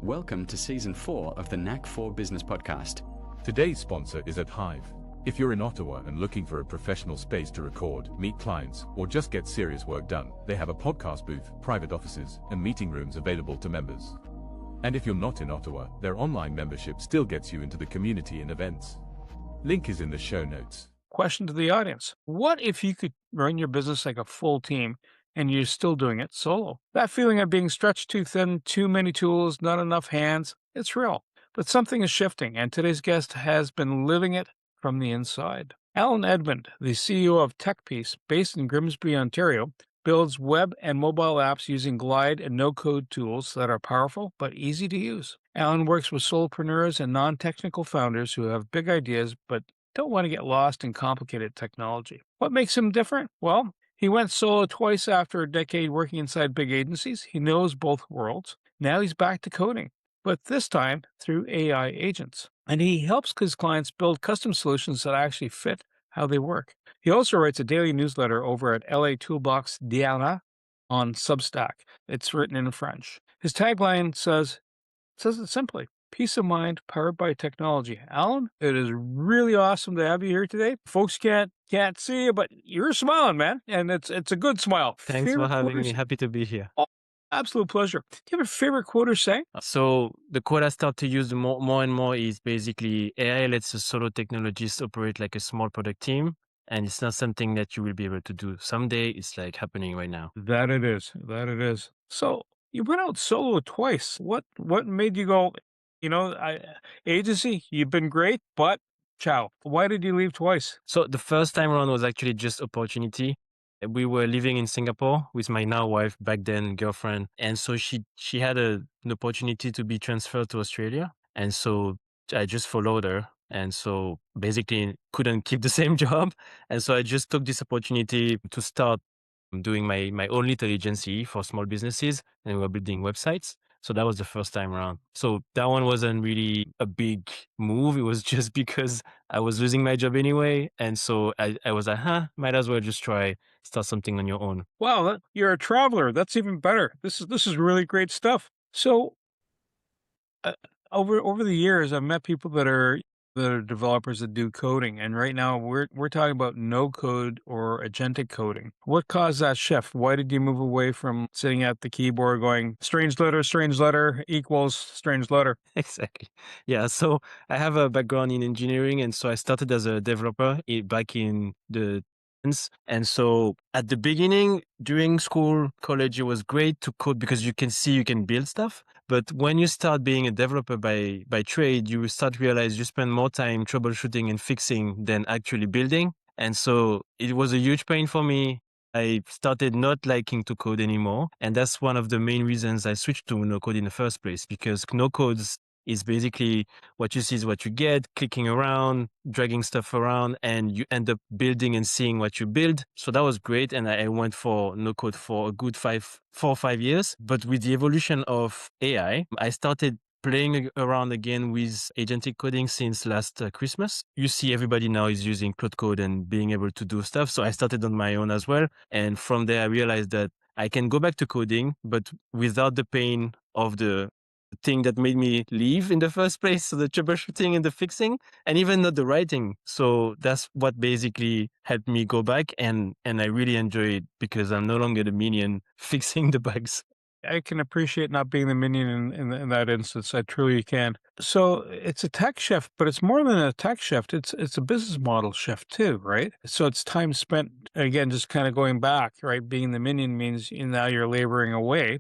Welcome to Season 4 of the Knack 4 Business Podcast. Today's sponsor is at Hive. If you're in Ottawa and looking for a professional space to record, meet clients, or just get serious work done, they have a podcast booth, private offices, and meeting rooms available to members. And if you're not in Ottawa, their online membership still gets you into the community and events. Link is in the show notes. Question to the audience. What if you could run your business like a full team and you're still doing it solo? That feeling of being stretched too thin, too many tools, not enough hands, it's real. But something is shifting, and today's guest has been living it from the inside. Allan Edmond, the CEO of TechPeace, based in Grimsby, Ontario, builds web and mobile apps using Glide and no-code tools that are powerful but easy to use. Allan works with solopreneurs and non-technical founders who have big ideas but don't want to get lost in complicated technology. What makes him different? Well, he went solo twice after a decade working inside big agencies. He knows both worlds. Now he's back to coding, but this time through AI agents. And he helps his clients build custom solutions that actually fit how they work. He also writes a daily newsletter over at LA Toolbox Diana on Substack. It's written in French. His tagline says it simply: peace of mind powered by technology. Allan, it is really awesome to have you here today. Folks can't see you, but you're smiling, man, and it's a good smile. Thanks for having me. Happy to be here. Oh, absolute pleasure. Do you have a favorite quote or saying? So the quote I start to use more and more is basically AI lets a solo technologist operate like a small product team. And it's not something that you will be able to do someday. It's like happening right now. That it is. So you went out solo twice. What made you go, agency, you've been great, but ciao. Why did you leave twice? So the first time around was actually just opportunity. We were living in Singapore with my now wife, back then girlfriend. And so she had an opportunity to be transferred to Australia. And so I just followed her. And so basically couldn't keep the same job. And so I just took this opportunity to start doing my own little agency for small businesses, and we were building websites. So that was the first time around. So that one wasn't really a big move. It was just because I was losing my job anyway. And so I was like, might as well just start something on your own. Wow, you're a traveler. That's even better. This is really great stuff. So over the years, I've met people that are developers that do coding, and right now we're talking about no code or agentic coding. What caused that shift? Why did you move away from sitting at the keyboard going strange letter equals strange letter? Exactly. Yeah. So I have a background in engineering, and so I started as a developer back in the and so at the beginning, during school, college, it was great to code because you can see you can build stuff. But when you start being a developer by trade, you start to realize you spend more time troubleshooting and fixing than actually building. And so it was a huge pain for me. I started not liking to code anymore. And that's one of the main reasons I switched to no code in the first place, because no codes is basically what you see is what you get, clicking around, dragging stuff around, and you end up building and seeing what you build. So that was great. And I went for no code for a good 4 or 5 years. But with the evolution of AI, I started playing around again with agentic coding since last Christmas. You see everybody now is using Cloud Code and being able to do stuff. So I started on my own as well. And from there, I realized that I can go back to coding, but without the pain of the thing that made me leave in the first place. So the troubleshooting and the fixing, and even not the writing. So that's what basically helped me go back. And I really enjoy it because I'm no longer the minion fixing the bugs. I can appreciate not being the minion in that instance. I truly can. So it's a tech shift, but it's more than a tech shift. It's a business model shift too, right? So it's time spent, again, just kind of going back, right? Being the minion means now you're laboring away,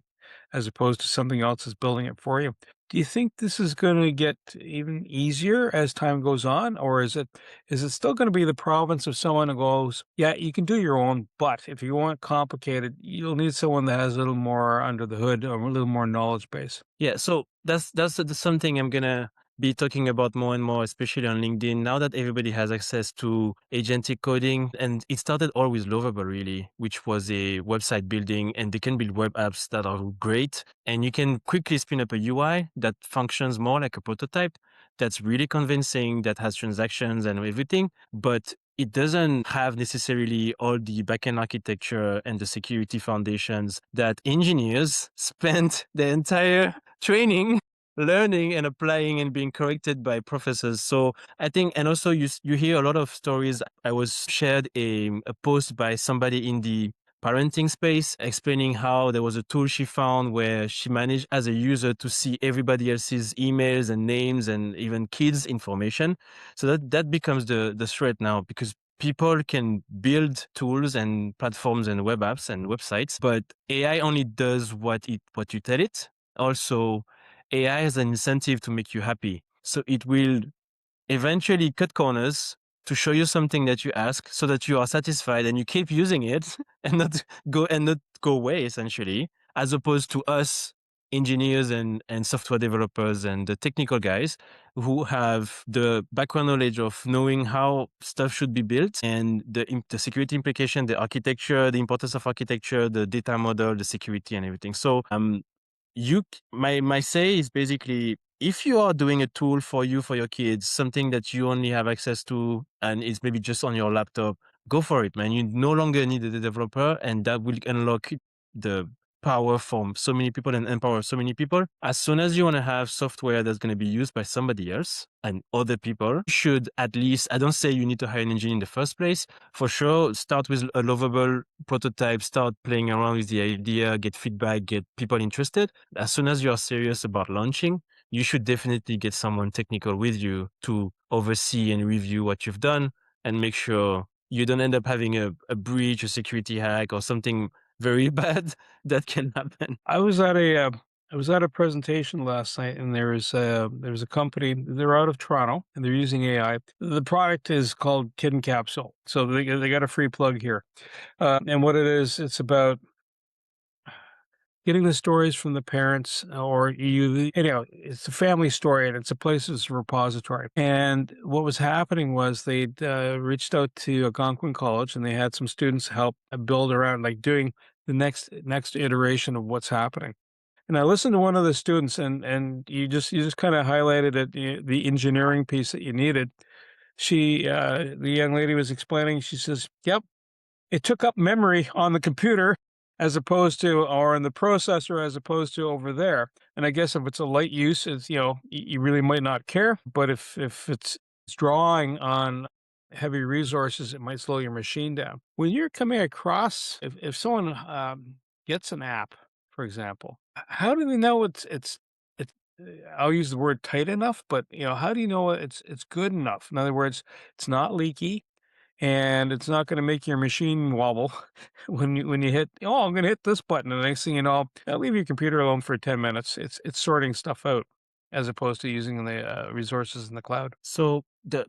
as opposed to something else is building it for you. Do you think this is going to get even easier as time goes on, or is it still going to be the province of someone who goes, yeah, you can do your own, but if you want complicated, you'll need someone that has a little more under the hood or a little more knowledge base? Yeah, so that's something I'm gonna be talking about more and more, especially on LinkedIn, now that everybody has access to agentic coding. And it started all with Lovable, really, which was a website building, and they can build web apps that are great. And you can quickly spin up a UI that functions more like a prototype that's really convincing, that has transactions and everything, but it doesn't have necessarily all the backend architecture and the security foundations that engineers spent the entire training learning and applying and being corrected by professors. So I think, and also you hear a lot of stories. I was shared a post by somebody in the parenting space explaining how there was a tool she found where she managed as a user to see everybody else's emails and names and even kids information. So that becomes the threat now, because people can build tools and platforms and web apps and websites, but AI only does what you tell it. Also, AI has an incentive to make you happy. So it will eventually cut corners to show you something that you ask so that you are satisfied and you keep using it and not go away, essentially, as opposed to us engineers and software developers and the technical guys who have the background knowledge of knowing how stuff should be built and the security implication, the architecture, the importance of architecture, the data model, the security and everything. So my say is basically, if you are doing a tool for your kids, something that you only have access to and it's maybe just on your laptop, go for it, man. You no longer need a developer, and that will unlock the power from so many people and empower so many people. As soon as you want to have software that's going to be used by somebody else and other people, you should at least, I don't say you need to hire an engineer in the first place. For sure, start with a lovable prototype, start playing around with the idea, get feedback, get people interested. As soon as you are serious about launching, you should definitely get someone technical with you to oversee and review what you've done and make sure you don't end up having a breach, a security hack, or something very bad that can happen. I was at a presentation last night, and there was a company. They're out of Toronto, and they're using AI. The product is called Kid Capsule, so they got a free plug here. And what it is, it's about getting the stories from the parents, or anyhow, it's a family story, and it's a place, it's a repository. And what was happening was they'd reached out to Algonquin College, and they had some students help build around, like, doing the next iteration of what's happening. And I listened to one of the students, and you just kind of highlighted it, the engineering piece that you needed. The young lady was explaining. She says, "Yep, it took up memory on the computer as opposed to, or in the processor as opposed to over there. And I guess if it's a light use, it's, you really might not care. But if it's drawing on heavy resources, it might slow your machine down. When you're coming across, if someone gets an app, for example, how do they know it's I'll use the word tight enough, but how do you know it's good enough? In other words, it's not leaky, and it's not going to make your machine wobble when you hit, oh, I'm going to hit this button, and the next thing you know, leave your computer alone for 10 minutes. It's sorting stuff out as opposed to using the resources in the cloud. So there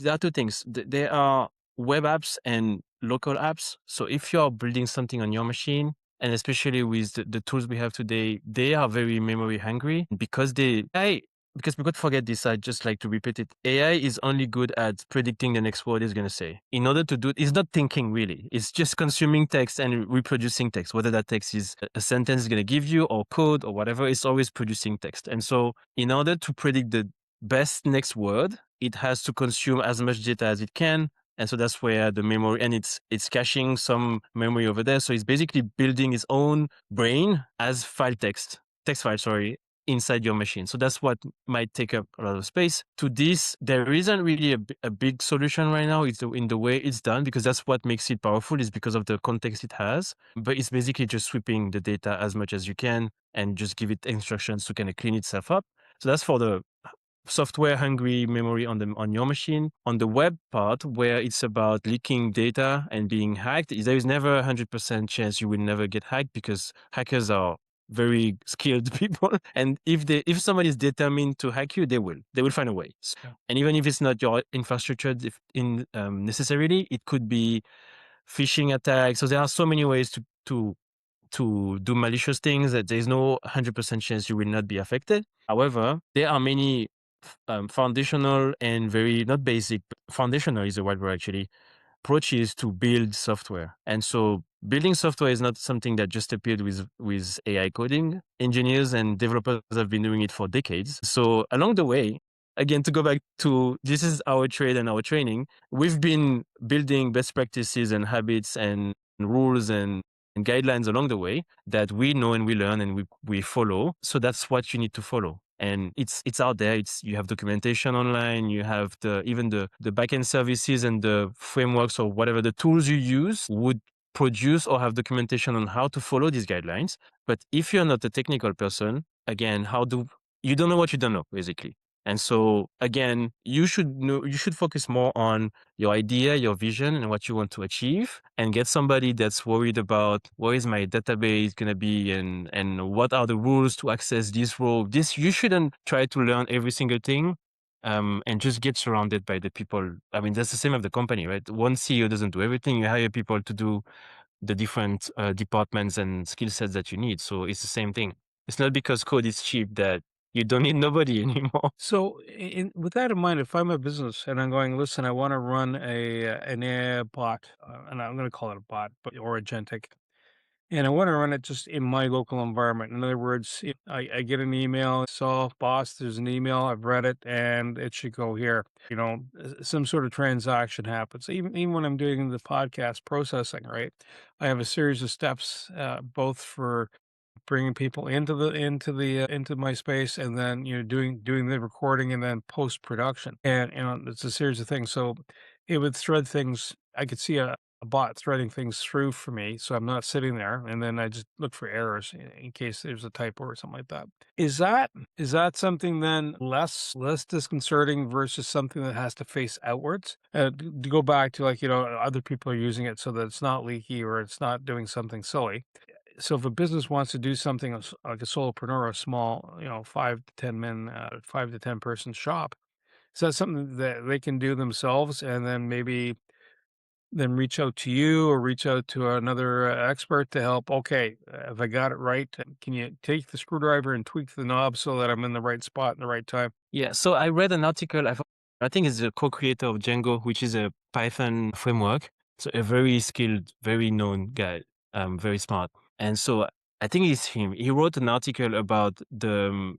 are two things. There are web apps and local apps. So if you're building something on your machine, and especially with the tools we have today, they are very memory hungry because because we could forget this, I just like to repeat it. AI is only good at predicting the next word it's going to say. In order to do it, it's not thinking really. It's just consuming text and reproducing text. Whether that text is a sentence it's going to give you or code or whatever, it's always producing text. And so in order to predict the best next word, it has to consume as much data as it can. And so that's where the memory, and it's caching some memory over there. So it's basically building its own brain as text file, inside your machine. So that's what might take up a lot of space. To this, there isn't really a big solution right now. It's in the way it's done, because that's what makes it powerful, is because of the context it has. But it's basically just sweeping the data as much as you can and just give it instructions to kind of clean itself up. So that's for the software hungry memory on your machine. On the web part, where it's about leaking data and being hacked, there is never a 100% chance you will never get hacked, because hackers are very skilled people, and if somebody is determined to hack you, they will find a way. Yeah. And even if it's not your infrastructure necessarily, it could be phishing attacks. So there are so many ways to do malicious things that there's no 100% chance you will not be affected. However, there are many foundational and very, not basic, foundational is the right word actually, approaches to build software. And so building software is not something that just appeared with AI coding. Engineers and developers have been doing it for decades. So along the way, again, to go back to, this is our trade and our training, we've been building best practices and habits and rules and guidelines along the way that we know and we learn and we follow. So that's what you need to follow. And it's out there. You have documentation online, you have even the backend services and the frameworks or whatever the tools you use would produce or have documentation on how to follow these guidelines. But if you're not a technical person, again, you don't know what you don't know, basically. And so again, you should focus more on your idea, your vision, and what you want to achieve, and get somebody that's worried about where is my database going to be and what are the rules to access this role. You shouldn't try to learn every single thing. And just get surrounded by the people. I mean, that's the same of the company, right? One CEO doesn't do everything. You hire people to do the different departments and skill sets that you need. So it's the same thing. It's not because code is cheap that you don't need nobody anymore. So, with that in mind, if I'm a business and I'm going, listen, I want to run an AI bot, and I'm going to call it a bot, but or agentic, and I want to run it just in my local environment. In other words, I get an email, so boss, there's an email, I've read it, and it should go here. Some sort of transaction happens. Even when I'm doing the podcast processing, right? I have a series of steps, both for bringing people into my space, and then doing the recording, and then post production, and it's a series of things. So it would thread things. I could see a bot threading things through for me, so I'm not sitting there, and then I just look for errors in case there's a typo or something like that. Is that something then less disconcerting versus something that has to face outwards? To go back to, like, other people are using it so that it's not leaky or it's not doing something silly. So if a business wants to do something like a solopreneur, a small, 5 to 10 person shop, is that something that they can do themselves, and then maybe then reach out to you or reach out to another expert to help? Okay, if I got it right, can you take the screwdriver and tweak the knob so that I'm in the right spot in the right time? Yeah. So I read an article. I think it's the co-creator of Django, which is a Python framework. So a very skilled, very known guy, very smart. And so I think it's him. He wrote an article about the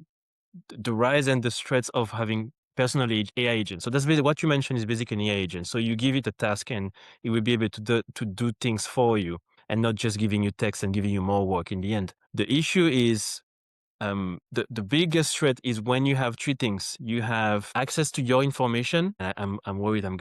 rise and the threats of having personal AI agents. So that's basically what you mentioned is basically an AI agent. So you give it a task and it will be able to do things for you and not just giving you text and giving you more work in the end. The issue is the biggest threat is when you have three things. You have access to your information. I'm worried I'm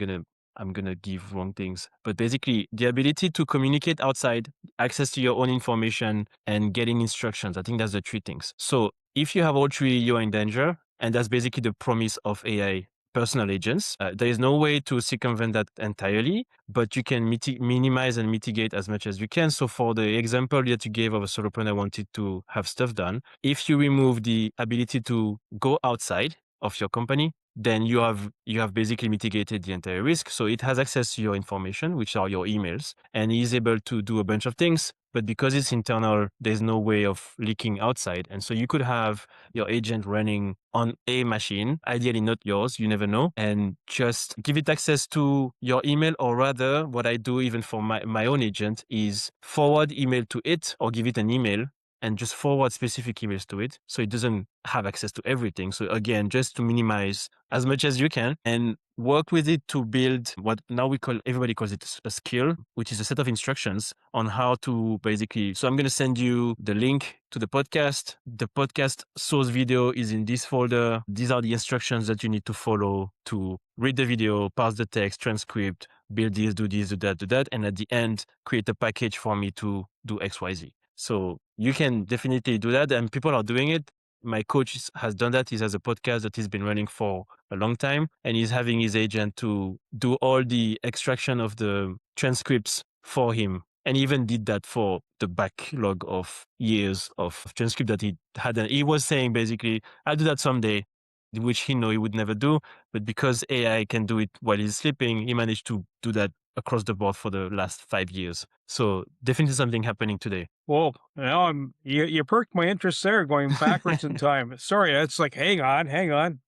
gonna give wrong things, but basically the ability to communicate outside, access to your own information, and getting instructions. I think that's the three things. So if you have all three, you're in danger, and that's basically the promise of AI personal agents. There is no way to circumvent that entirely, but you can minimize and mitigate as much as you can. So for the example that you gave of a solopreneur wanted to have stuff done, if you remove the ability to go outside of your company, then you have basically mitigated the entire risk. So it has access to your information, which are your emails, and is able to do a bunch of things. But because it's internal, there's no way of leaking outside. And so you could have your agent running on a machine, ideally not yours, you never know, and just give it access to your email. Or rather, what I do even for my own agent is forward email to it, or give it an email and just forward specific emails to it, so it doesn't have access to everything. So again, just to minimize as much as you can and work with it to build what now everybody calls it a skill, which is a set of instructions on how to basically. So I'm going to send you the link to the podcast. The podcast source video is in this folder. These are the instructions that you need to follow to read the video, parse the text, transcript, build this, do that. And at the end, create a package for me to do XYZ. So you can definitely do that, and people are doing it. My coach has done that. He has a podcast that he's been running for a long time, and he's having his agent to do all the extraction of the transcripts for him. And he even did that for the backlog of years of transcript that he had. And he was saying basically, I'll do that someday, which he would never do. But because AI can do it while he's sleeping, he managed to do that across the board for the last 5 years. So definitely something happening today. Well, now you perked my interest there, going backwards in time. Sorry, it's like, hang on.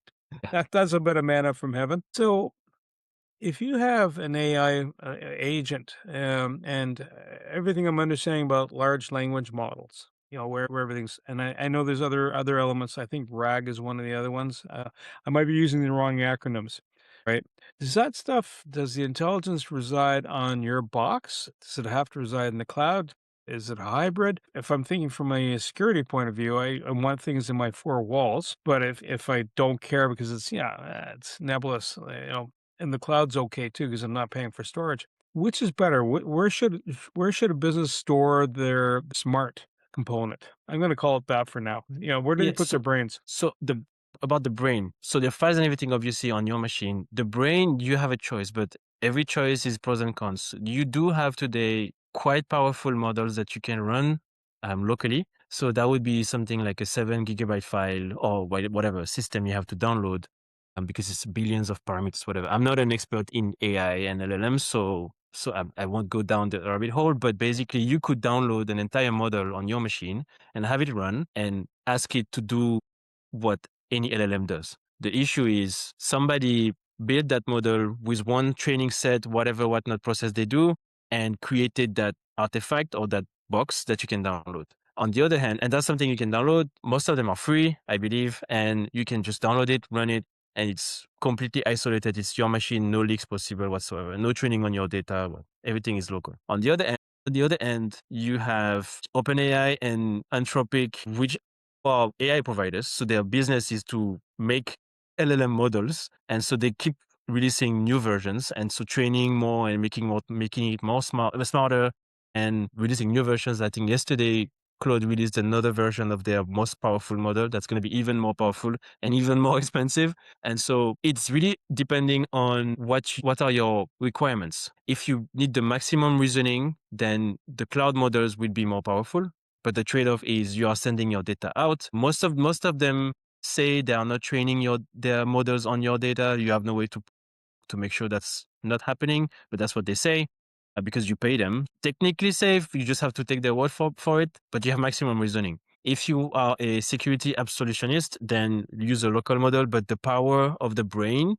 That's a bit of manna from heaven. So if you have an AI agent, and everything I'm understanding about large language models, where everything's, and I know there's other elements. I think RAG is one of the other ones. I might be using the wrong acronyms, right? Does the intelligence reside on your box? Does it have to reside in the cloud? Is it hybrid? If I'm thinking from a security point of view, I want things in my four walls. But if I don't care because it's nebulous, and the cloud's okay too because I'm not paying for storage. Which is better? Where should a business store their smart component? I'm going to call it that for now. Where do they Yeah, put their brains? so the about the brain. So the files and everything obviously on your machine. The brain, you have a choice, but every choice is pros and cons. You do have today quite powerful models that you can run locally. So that would be something like a 7 GB file or whatever system you have to download because it's billions of parameters, whatever. I'm not an expert in AI and LLMs, so I won't go down the rabbit hole, but basically you could download an entire model on your machine and have it run and ask it to do what any LLM does. The issue is somebody built that model with one training set, whatever, whatnot process they do, and created that artifact or that box that you can download. On the other hand, and that's something you can download. Most of them are free, I believe, and you can just download it, run it, and it's completely isolated. It's your machine, no leaks possible whatsoever, no training on your data. Everything is local. On the other end, you have OpenAI and Anthropic, which are AI providers. So their business is to make LLM models, and so they keep releasing new versions, and so training more and making it more smarter, and releasing new versions. I think yesterday Claude released another version of their most powerful model that's going to be even more powerful and even more expensive. And so it's really depending on what are your requirements. If you need the maximum reasoning, then the cloud models will be more powerful. But the trade-off is you are sending your data out. Most of them say they are not training their models on your data. You have no way to make sure that's not happening, but that's what they say because you pay them. Technically safe, you just have to take their word for it, but you have maximum reasoning. If you are a security absolutionist, then use a local model, but the power of the brain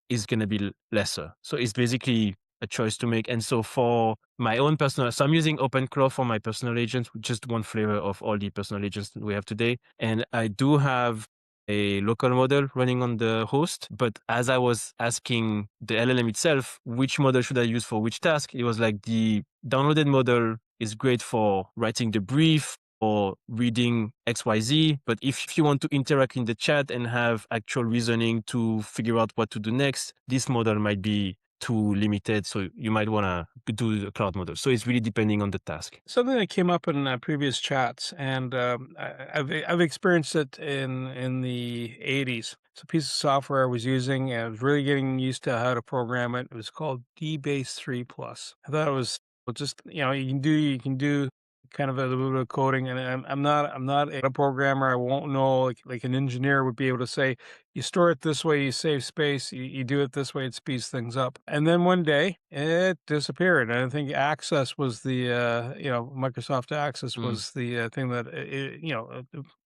is going to be lesser. So it's basically a choice to make. And so for my own so I'm using OpenClaw for my personal agents, just one flavor of all the personal agents that we have today. And I do have a local model running on the host. But as I was asking the LLM itself, which model should I use for which task? It was like the downloaded model is great for writing the brief or reading XYZ. But if you want to interact in the chat and have actual reasoning to figure out what to do next, this model might be too limited. So you might want to do the cloud model. So it's really depending on the task. Something that came up in previous chats, and I've experienced it in the 80s. It's a piece of software I was using, and I was really getting used to how to program it. It was called DBase 3 Plus. I thought it was just you can do kind of a little bit of coding, and I'm not a programmer. I won't know like an engineer would be able to say, you store it this way, you save space, you do it this way, it speeds things up. And then one day it disappeared. And I think Access was Microsoft Access was the thing that,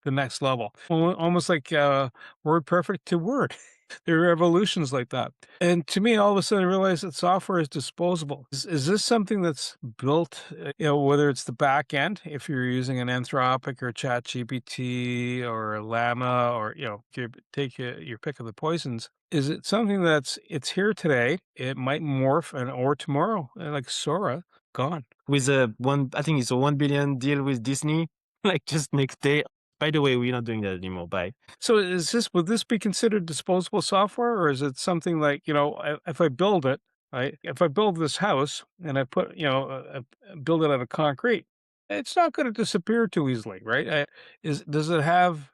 the next level. Almost like WordPerfect to Word. There are evolutions like that. And to me, all of a sudden, I realized that software is disposable. Is this something that's built, whether it's the back end, if you're using an Anthropic or ChatGPT or Llama or, take your pick of the poisons. Is it something it's here today? It might morph or tomorrow, like Sora, gone. With I think it's a 1 billion deal with Disney, like just next day. By the way, we're not doing that anymore. Bye. So would this be considered disposable software, or is it something like, if I build it, right? If I build this house and I put, build it out of concrete, it's not going to disappear too easily, right? Does it have,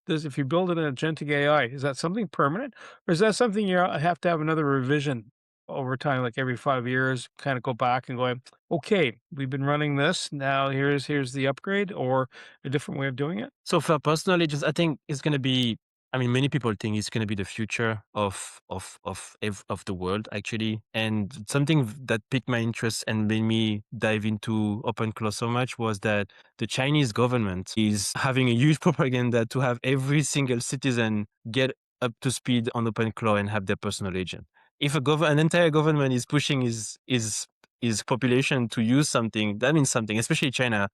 if you build it in agentic AI, is that something permanent, or is that something you have to have another revision over time, like every 5 years, kind of go back and go, okay, we've been running this. Now here's the upgrade or a different way of doing it? So for personal agents, I think it's going to be, many people think it's going to be the future of the world, actually. And something that piqued my interest and made me dive into OpenClaw so much was that the Chinese government is having a huge propaganda to have every single citizen get up to speed on OpenClaw and have their personal agent. If an entire government is pushing his population to use something, that means something, especially China,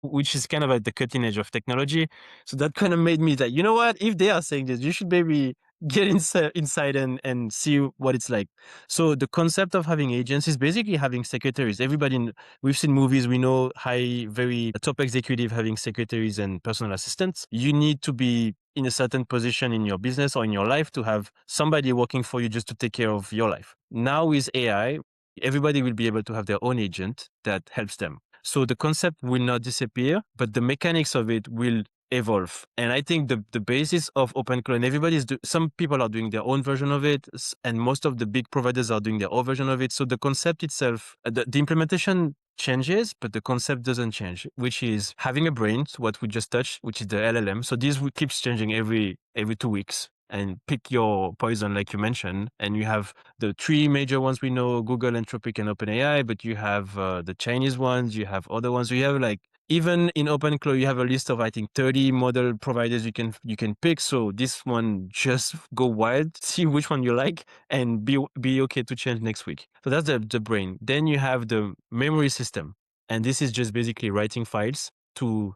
which is kind of at the cutting edge of technology. So that kind of made me that, you know what, if they are saying this, you should maybe get inside and see what it's like. So the concept of having agents is basically having secretaries. We've seen movies, we know very top executive having secretaries and personal assistants. You need to be in a certain position in your business or in your life to have somebody working for you just to take care of your life. Now with AI, everybody will be able to have their own agent that helps them. So the concept will not disappear, but the mechanics of it will evolve. And I think the basis of OpenClaw, and some people are doing their own version of it, and most of the big providers are doing their own version of it. So the concept itself, the implementation changes, but the concept doesn't change, which is having a brain, what we just touched, which is the LLM. So this keeps changing every 2 weeks. And pick your poison, like you mentioned. And you have the three major ones we know: Google, Anthropic, and OpenAI. But you have the Chinese ones. You have other ones. You have even in OpenClaw, you have a list of, I think, 30 model providers you can pick. So this one, just go wild, see which one you like, and be okay to change next week. So that's the brain. Then you have the memory system, and this is just basically writing files to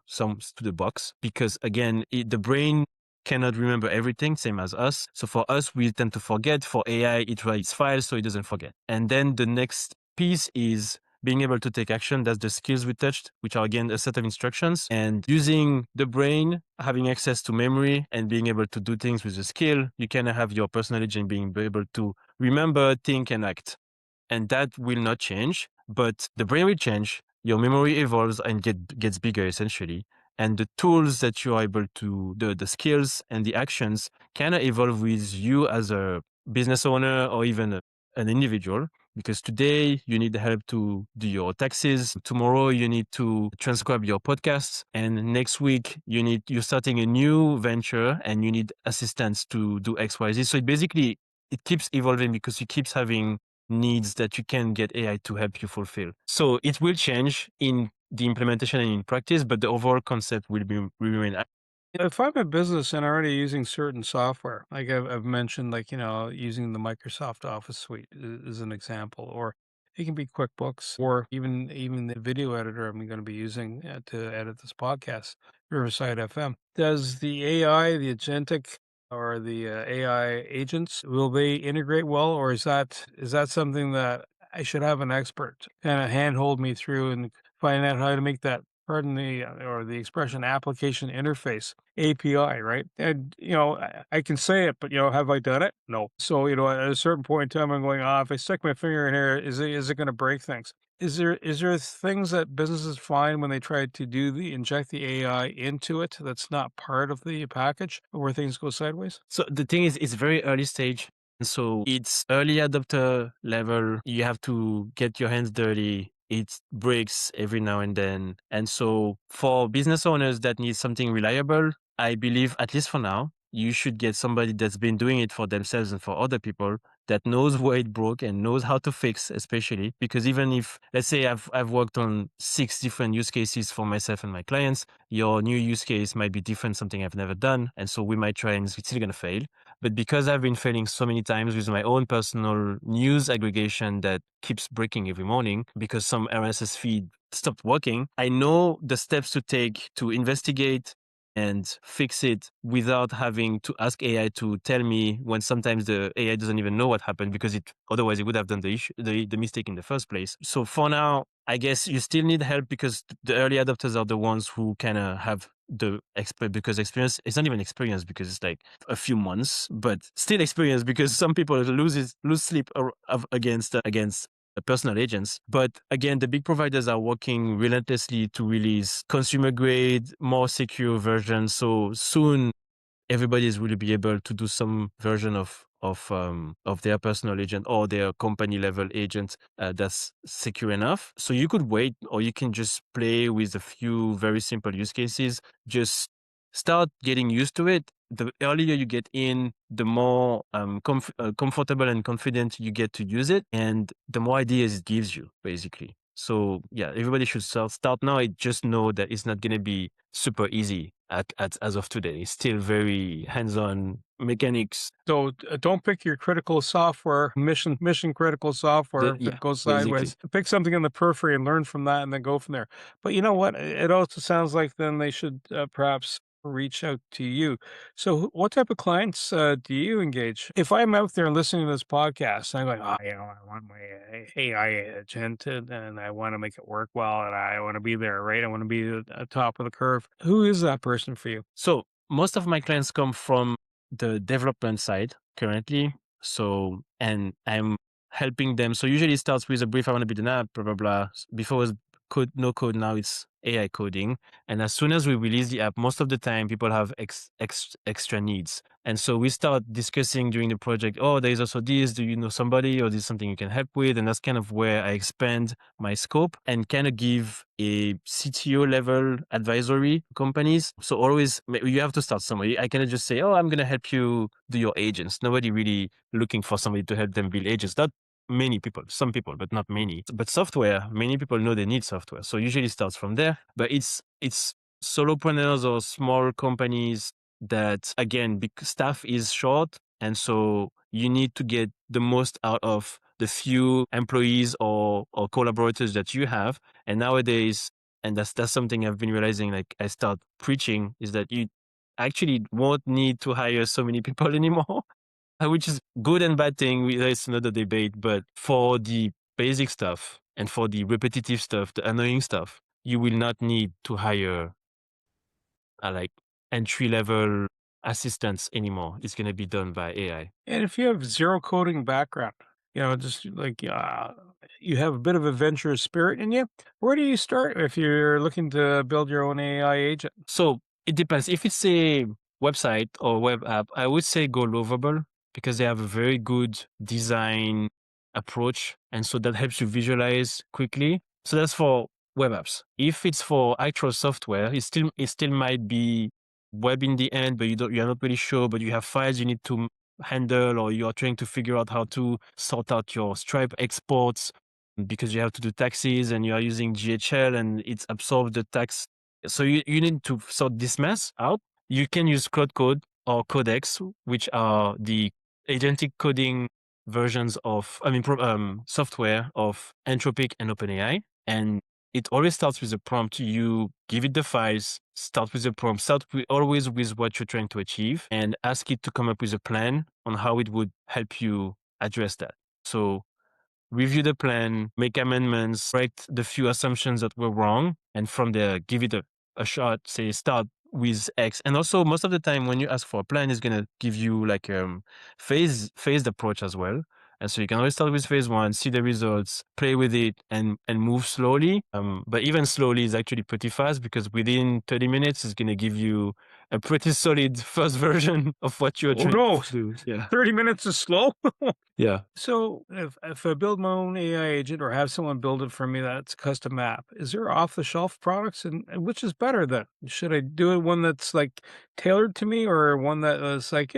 the box, because again, the brain cannot remember everything, same as us. So for us, we tend to forget. For AI, it writes files, so it doesn't forget. And then the next piece is being able to take action. That's the skills we touched, which are again a set of instructions. And using the brain, having access to memory, and being able to do things with the skill, you can have your personal agent being able to remember, think, and act. And that will not change, but the brain will change. Your memory evolves and gets bigger, essentially. And the tools that you are able to, the skills and the actions can evolve with you as a business owner or even an individual. Because today you need help to do your taxes. Tomorrow you need to transcribe your podcasts. And next week you're starting a new venture and you need assistance to do X, Y, Z. So it keeps evolving because it keeps having needs that you can get AI to help you fulfill. So it will change in the implementation and in practice, but the overall concept will remain. If I'm a business and already using certain software, like I've mentioned, like, using the Microsoft Office suite is an example, or it can be QuickBooks, or even the video editor I'm going to be using to edit this podcast, Riverside FM. Does the AI, the agentic, or the AI agents, will they integrate well, or is that something that I should have an expert kind of handhold me through and find out how to make that, pardon the or the expression, application interface API, right? And I can say it, but have I done it? No. So at a certain point in time, I'm going, if I stick my finger in here, is it going to break things? Is there things that businesses find when they try to inject the AI into it that's not part of the package, where things go sideways? So the thing is, it's very early stage. So it's early adopter level. You have to get your hands dirty. It breaks every now and then. And so for business owners that need something reliable, I believe, at least for now, you should get somebody that's been doing it for themselves and for other people, that knows where it broke and knows how to fix, especially because even if, let's say, I've worked on 6 different use cases for myself and my clients, your new use case might be different, something I've never done. And so we might try and it's still going to fail. But because I've been failing so many times with my own personal news aggregation that keeps breaking every morning because some RSS feed stopped working, I know the steps to take to investigate and fix it without having to ask AI to tell me, when sometimes the AI doesn't even know what happened because otherwise it would have done the mistake in the first place. So for now, I guess you still need help because the early adopters are the ones who kind of have the expert, because experience, it's not even experience because it's like a few months, but still experience because some people lose sleep against personal agents. But again, the big providers are working relentlessly to release consumer grade, more secure versions. So soon everybody is really be able to do some version of their personal agent or their company level agent that's secure enough. So you could wait, or you can just play with a few very simple use cases. Just start getting used to it. The earlier you get in, the more comfortable and confident you get to use it, and the more ideas it gives you, basically. So yeah, everybody should start now. I just know that it's not going to be super easy as of today. It's still very hands-on mechanics. So don't pick your critical software, mission critical software that goes sideways. Basically. Pick something in the periphery and learn from that, and then go from there. But you know what? It also sounds like then they should perhaps reach out to you. So, what type of clients do you engage? If I'm out there listening to this podcast, I'm like, oh, I want my AI agent and I want to make it work well and I want to be there, right? I want to be at top of the curve. Who is that person for you? So most of my clients come from the development side currently. So, and I'm helping them. So usually it starts with a brief. I want to build an app, blah, blah, blah. Before it was code, no code. Now it's AI coding. And as soon as we release the app, most of the time people have extra needs. And so we start discussing during the project, oh, there's also this, do you know somebody, or this is something you can help with? And that's kind of where I expand my scope and kind of give a CTO level advisory companies. So always you have to start somewhere. I cannot just say, oh, I'm going to help you do your agents. Nobody really looking for somebody to help them build agents. Not many people, some people, but not many. But software, many people know they need software. So usually it starts from there, but it's solopreneurs or small companies that, again, staff is short. And so you need to get the most out of the few employees or collaborators that you have. And nowadays, and that's something I've been realizing, like I start preaching, is that you actually won't need to hire so many people anymore, which is good and bad thing. There's another debate, but for the basic stuff and for the repetitive stuff, the annoying stuff, you will not need to hire like entry-level assistants anymore. It's going to be done by AI. And if you have zero coding background, just like you have a bit of adventurous spirit in you, where do you start if you're looking to build your own AI agent? So it depends. If it's a website or web app, I would say go Lovable because they have a very good design approach. And so that helps you visualize quickly. So that's for web apps. If it's for actual software, it still might be web in the end, but you're not really sure, but you have files you need to handle, or you're trying to figure out how to sort out your Stripe exports because you have to do taxes and you are using GHL and it's absorbed the tax. So you need to sort this mess out. You can use Cloud Code or Codex, which are the agentic coding versions of, software of Anthropic and OpenAI. And it always starts with a prompt. You give it the files, start with a prompt, always with what you're trying to achieve, and ask it to come up with a plan on how it would help you address that. So review the plan, make amendments, correct the few assumptions that were wrong, and from there, give it a shot, say start with X. And also most of the time when you ask for a plan, it's going to give you like phased approach as well. And so you can always start with phase one, see the results, play with it and move slowly. But even slowly is actually pretty fast because within 30 minutes, it's going to give you a pretty solid first version of what you're trying to do. Yeah. 30 minutes is slow. Yeah. So if I build my own AI agent or have someone build it for me that's a custom app, is there off the shelf products and which is better then? Should I do one that's like tailored to me or one that is like,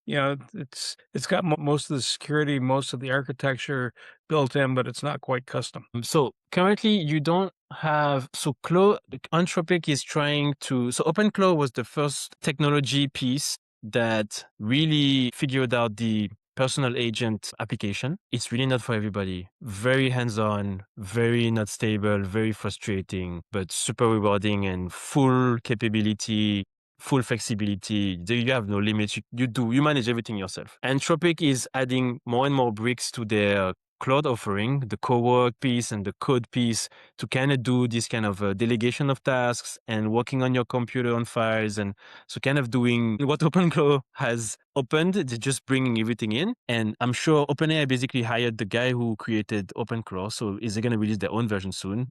it's got most of the security, most of the architecture built in, but it's not quite custom. So currently you don't have, so Anthropic is trying to, so OpenClaw was the first technology piece that really figured out the personal agent application. It's really not for everybody. Very hands-on, very not stable, very frustrating, but super rewarding and full capability, full flexibility. You have no limits. You manage everything yourself. Anthropic is adding more and more bricks to their cloud offering, the co-work piece and the code piece, to kind of do this kind of delegation of tasks and working on your computer on files. And so kind of doing what OpenClaw has opened, they're just bringing everything in. And I'm sure OpenAI basically hired the guy who created OpenClaw. So is they going to release their own version soon?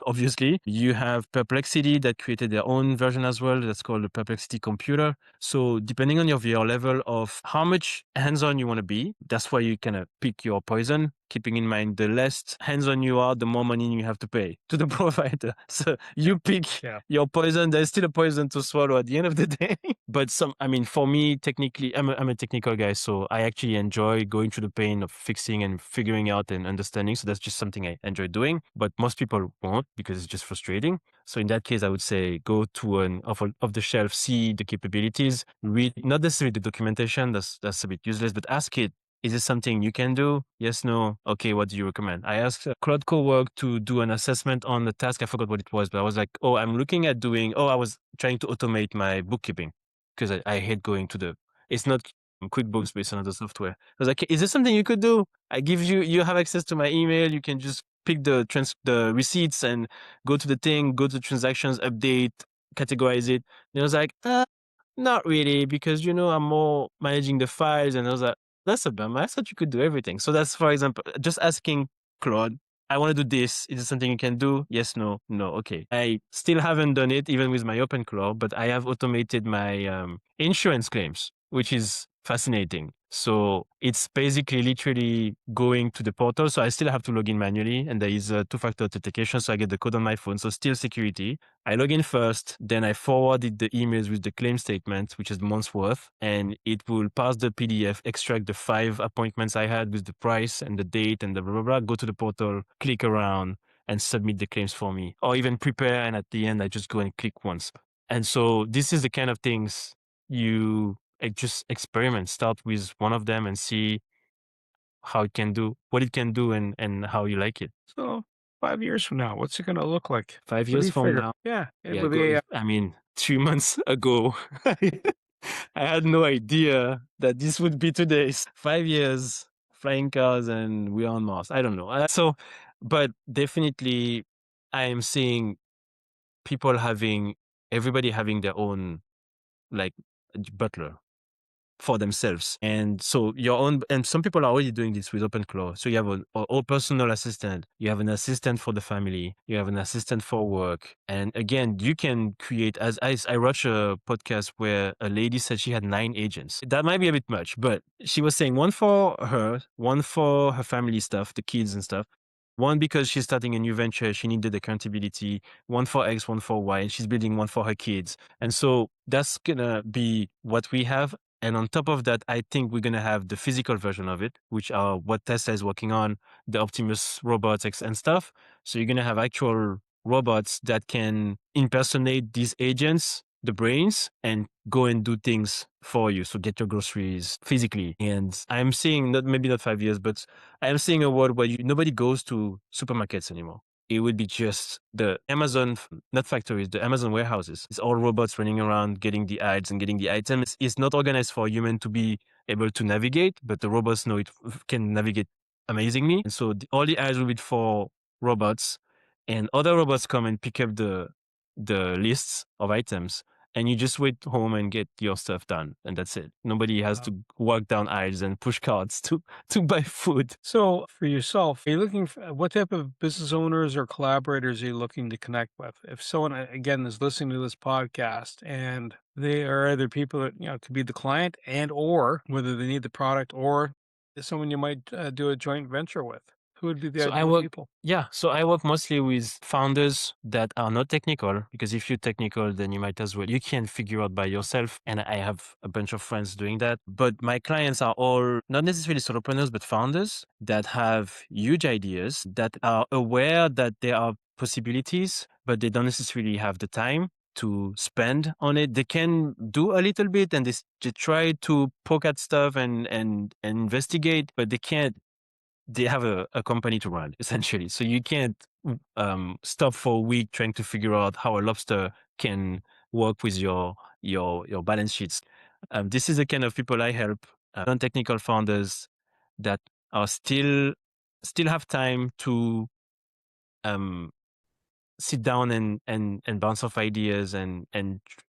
Obviously, you have Perplexity that created their own version as well. That's called the Perplexity Computer. So depending on your level of how much hands-on you want to be, that's why you kind of pick your poison, keeping in mind the less hands-on you are, the more money you have to pay to the provider. So you pick your poison. There's still a poison to swallow at the end of the day. But for me, technically, I'm a technical guy. So I actually enjoy going through the pain of fixing and figuring out and understanding. So that's just something I enjoy doing. But most people won't because it's just frustrating. So in that case, I would say go to an off-the-shelf, see the capabilities, read not necessarily the documentation. That's a bit useless, but ask it, Is this something you can do? Yes, no. Okay, what do you recommend? I asked Cloud Cowork to do an assessment on the task. I forgot what it was, but I was like, oh, I'm looking at I was trying to automate my bookkeeping because I hate going to it's not QuickBooks based on other software. I was like, is this something you could do? You have access to my email. You can just pick the receipts and go to the thing, go to transactions, update, categorize it. And I was like, not really, because I'm more managing the files. And I was like, that's a bummer. I thought you could do everything. So that's, for example, just asking Claude, I want to do this. Is it something you can do? Yes, no, no. Okay. I still haven't done it even with my OpenClaw, but I have automated my insurance claims, which is fascinating. So it's basically literally going to the portal. So I still have to log in manually, and there is a two-factor authentication. So I get the code on my phone. So still security. I log in first, then I forwarded the emails with the claim statement, which is the month's worth, and it will pass the PDF, extract the 5 appointments I had with the price and the date and the blah, blah, blah, go to the portal, click around, and submit the claims for me, or even prepare. And at the end, I just go and click once. And so this is the kind of things you just experiment, start with one of them and see what it can do and how you like it. So 5 years from now, what's it going to look like? 5 What do years you from figure? now. Yeah, Yeah, with the AI. I mean, 3 months ago, I had no idea that this would be today. 5 years, flying cars, and we're on Mars. I don't know. But definitely, I am seeing everybody having their own, like, butler for themselves. And so and some people are already doing this with OpenClaw. So you have a personal assistant, you have an assistant for the family, you have an assistant for work. And again, you can create, as I watched a podcast where a lady said she had 9 agents. That might be a bit much, but she was saying one for her, one for her family stuff, the kids and stuff. One because she's starting a new venture, she needed accountability, one for X, one for Y, and she's building one for her kids. And so that's gonna be what we have. And on top of that, I think we're going to have the physical version of it, which are what Tesla is working on, the Optimus robots and stuff. So you're going to have actual robots that can impersonate these agents, the brains, and go and do things for you. So get your groceries physically. And I'm seeing, maybe not 5 years, but I am seeing a world where nobody goes to supermarkets anymore. It would be just the Amazon, not factories, the Amazon warehouses. It's all robots running around, getting the ads and getting the items. It's not organized for a human to be able to navigate, but the robots know it can navigate amazingly. And so all the ads will be for robots, and other robots come and pick up the lists of items. And you just wait home and get your stuff done, and that's it. Nobody has to walk down aisles and push carts to buy food. So for yourself, are you looking for what type of business owners or collaborators are you looking to connect with? If someone, again, is listening to this podcast and they are either people that, could be the client and or whether they need the product or is someone you might do a joint venture with, who would be the So I ideal work, people? so I work mostly with founders that are not technical, because if you're technical, then you can figure out by yourself. And I have a bunch of friends doing that. But my clients are all not necessarily solopreneurs, but founders that have huge ideas, that are aware that there are possibilities, but they don't necessarily have the time to spend on it. They can do a little bit and they try to poke at stuff and investigate, but they have a company to run, essentially. So you can't stop for a week trying to figure out how a lobster can work with your balance sheets. This is the kind of people I help, non-technical founders that are still have time to um, sit down and bounce off ideas and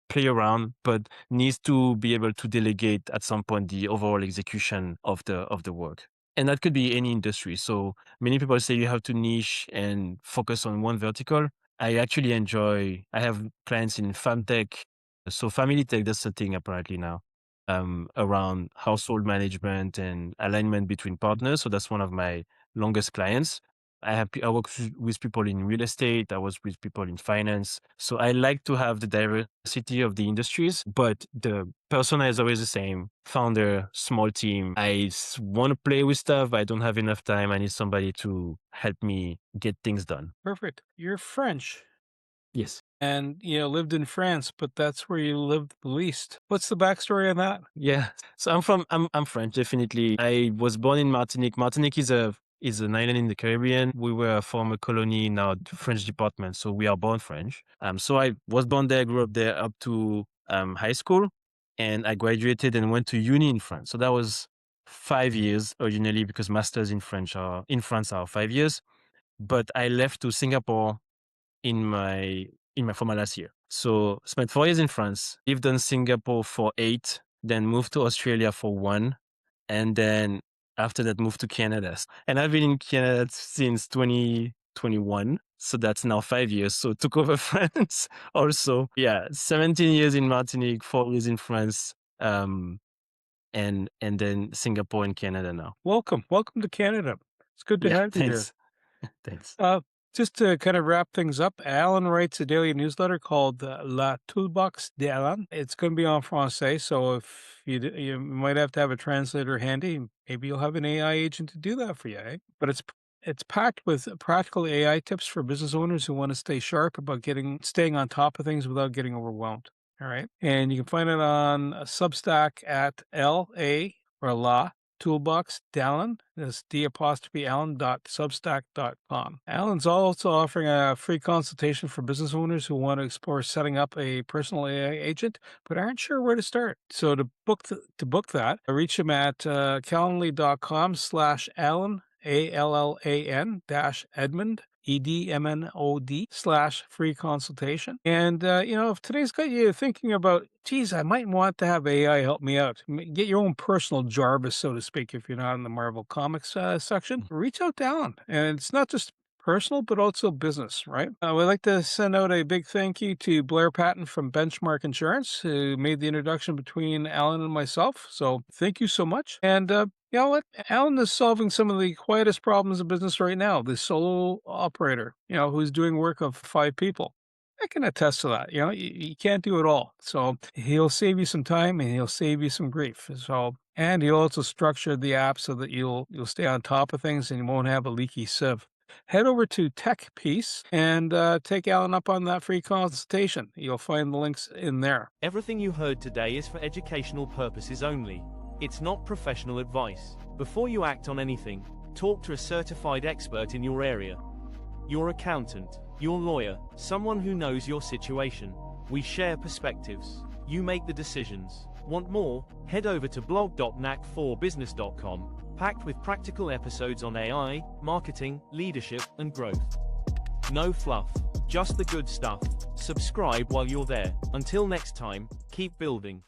play around, but needs to be able to delegate at some point the overall execution of the work. And that could be any industry. So many people say you have to niche and focus on one vertical. I have clients in FamTech. So family tech, that's the thing apparently now, around household management and alignment between partners. So that's one of my longest clients. I work with people in real estate. I was with people in finance. So I like to have the diversity of the industries, but the persona is always the same. Founder, small team. I want to play with stuff, but I don't have enough time. I need somebody to help me get things done. Perfect. You're French. Yes. and lived in France, but that's where you lived the least. What's the backstory on that? Yeah. So I'm French, definitely. I was born in Martinique. Martinique is an island in the Caribbean. We were a former colony in our French department, so we are born French. So I was born there, grew up there up to high school, and I graduated and went to uni in France. So that was 5 years originally, because masters in France are 5 years. But I left to Singapore in my for my last year. So spent 4 years in France, lived in Singapore for 8, then moved to Australia for 1, and then after that moved to Canada. And I've been in Canada since 2021. So that's now 5 years. So took over France also. Yeah, 17 years in Martinique, 4 years in France, and then Singapore and Canada now. Welcome to Canada. It's good to have you here. Thanks. Thanks. Just to kind of wrap things up, Allan writes a daily newsletter called La Toolbox d'Allan. It's going to be en français, so if you might have to have a translator handy. Maybe you'll have an AI agent to do that for you, eh? But it's packed with practical AI tips for business owners who want to stay sharp about staying on top of things without getting overwhelmed. All right, and you can find it on Substack at La Toolbox d'Allan. That's d'_Allan.substack.com. Allan's also offering a free consultation for business owners who want to explore setting up a personal AI agent but aren't sure where to start. So to book that, reach him at calendly.com/Allan, ALLAN-Edmond, EDMNOD/free consultation. And, if today's got you thinking about, geez, I might want to have AI help me out, get your own personal Jarvis, so to speak, if you're not in the Marvel Comics section, reach out to Allan. And it's not just personal, but also business, right? We'd like to send out a big thank you to Blair Patton from Benchmark Insurance, who made the introduction between Allan and myself. So thank you so much. And, you know what? Allan is solving some of the quietest problems in business right now. The solo operator, who's doing work of 5 people. I can attest to that. You can't do it all. So he'll save you some time and he'll save you some grief. And he'll also structure the app so that you'll stay on top of things and you won't have a leaky sieve. Head over to TechPeace and take Allan up on that free consultation. You'll find the links in there. Everything you heard today is for educational purposes only. It's not professional advice. Before you act on anything, talk to a certified expert in your area. Your accountant, your lawyer, someone who knows your situation. We share perspectives. You make the decisions. Want more? Head over to blog.knack4business.com, packed with practical episodes on AI, marketing, leadership, and growth. No fluff, just the good stuff. Subscribe while you're there. Until next time, keep building.